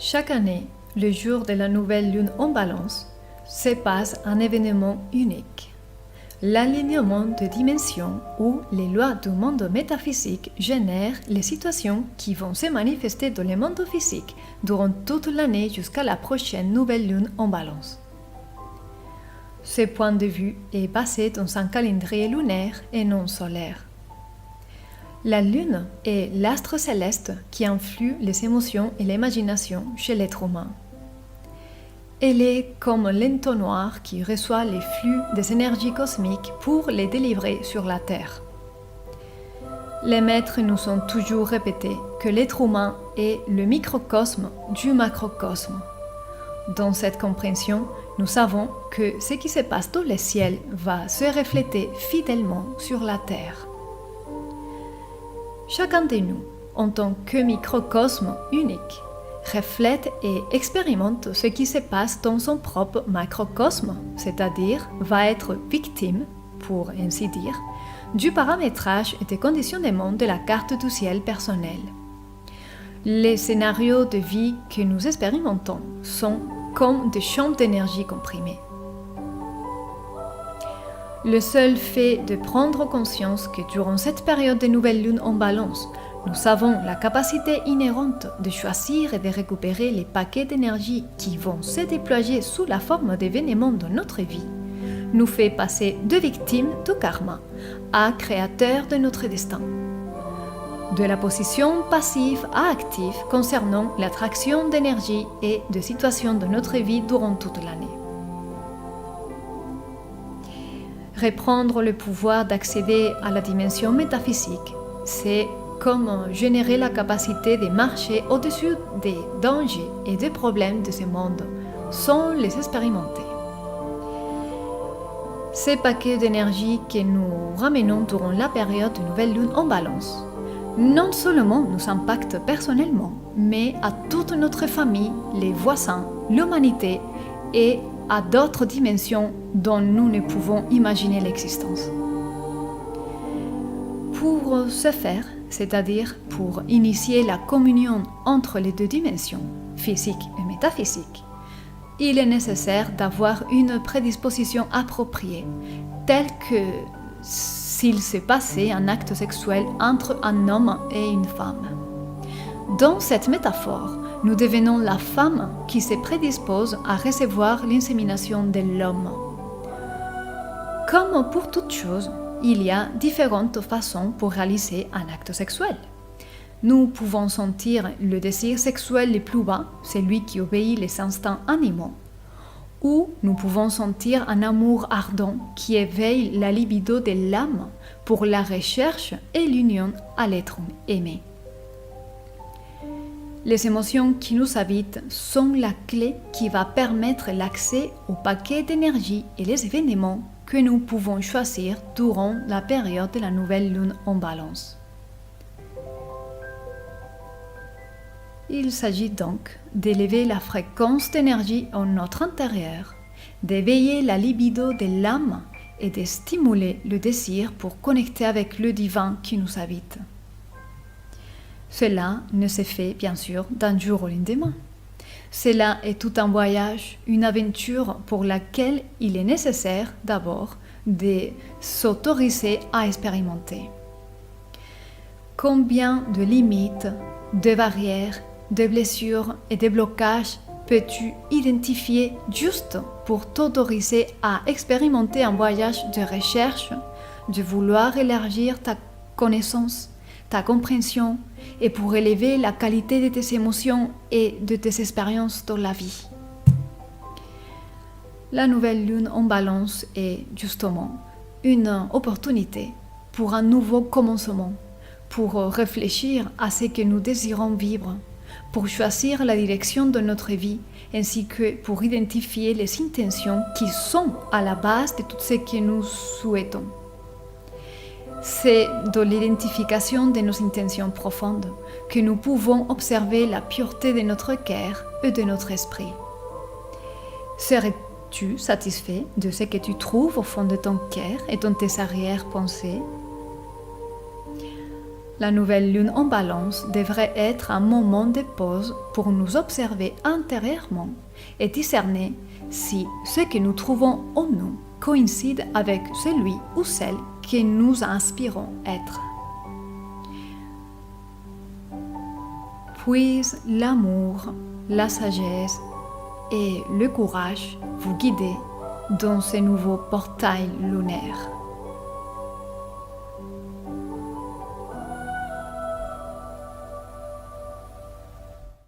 Chaque année, le jour de la nouvelle lune en Balance, se passe un événement unique. L'alignement de dimensions où les lois du monde métaphysique génèrent les situations qui vont se manifester dans le monde physique durant toute l'année jusqu'à la prochaine nouvelle lune en Balance. Ce point de vue est basé dans un calendrier lunaire et non solaire. La lune est l'astre céleste qui influe les émotions et l'imagination chez l'être humain. Elle est comme l'entonnoir qui reçoit les flux des énergies cosmiques pour les délivrer sur la Terre. Les maîtres nous ont toujours répété que l'être humain est le microcosme du macrocosme. Dans cette compréhension, nous savons que ce qui se passe dans le ciel va se refléter fidèlement sur la Terre. Chacun de nous, en tant que microcosme unique, reflète et expérimente ce qui se passe dans son propre macrocosme, c'est-à-dire va être victime, pour ainsi dire, du paramétrage et des conditionnements de la carte du ciel personnel. Les scénarios de vie que nous expérimentons sont comme des champs d'énergie comprimés. Le seul fait de prendre conscience que durant cette période de nouvelle lune en Balance, nous avons la capacité inhérente de choisir et de récupérer les paquets d'énergie qui vont se déployer sous la forme d'événements dans notre vie, nous fait passer de victimes du karma à créateurs de notre destin. De la position passive à active concernant l'attraction d'énergie et de situations de notre vie durant toute l'année. Reprendre le pouvoir d'accéder à la dimension métaphysique, c'est comme générer la capacité de marcher au-dessus des dangers et des problèmes de ce monde sans les expérimenter. Ces paquets d'énergie que nous ramenons durant la période de nouvelle lune en Balance non seulement nous impactent personnellement, mais à toute notre famille, les voisins, l'humanité et à d'autres dimensions dont nous ne pouvons imaginer l'existence. Pour ce faire, c'est-à-dire pour initier la communion entre les deux dimensions, physique et métaphysique, il est nécessaire d'avoir une prédisposition appropriée, telle que s'il se passait un acte sexuel entre un homme et une femme. Dans cette métaphore, nous devenons la femme qui se prédispose à recevoir l'insémination de l'homme. Comme pour toute chose, il y a différentes façons pour réaliser un acte sexuel. Nous pouvons sentir le désir sexuel le plus bas, celui qui obéit les instincts animaux, ou nous pouvons sentir un amour ardent qui éveille la libido de l'âme pour la recherche et l'union à l'être aimé. Les émotions qui nous habitent sont la clé qui va permettre l'accès au paquet d'énergie et les événements que nous pouvons choisir durant la période de la nouvelle lune en Balance. Il s'agit donc d'élever la fréquence d'énergie en notre intérieur, d'éveiller la libido de l'âme et de stimuler le désir pour connecter avec le divin qui nous habite. Cela ne se fait bien sûr d'un jour au lendemain. Cela est tout un voyage, une aventure pour laquelle il est nécessaire d'abord de s'autoriser à expérimenter. Combien de limites, de barrières, de blessures et de blocages peux-tu identifier juste pour t'autoriser à expérimenter un voyage de recherche, de vouloir élargir ta connaissance, ta compréhension et pour élever la qualité de tes émotions et de tes expériences dans la vie. La nouvelle lune en Balance est justement une opportunité pour un nouveau commencement, pour réfléchir à ce que nous désirons vivre, pour choisir la direction de notre vie, ainsi que pour identifier les intentions qui sont à la base de tout ce que nous souhaitons. C'est dans l'identification de nos intentions profondes que nous pouvons observer la pureté de notre cœur et de notre esprit. Serais-tu satisfait de ce que tu trouves au fond de ton cœur et dans tes arrière-pensées? La nouvelle lune en balance devrait être un moment de pause pour nous observer intérieurement et discerner si ce que nous trouvons en nous coïncide avec celui ou celle que nous inspirons être. Puisse l'amour, la sagesse et le courage vous guider dans ce nouveau portail lunaire.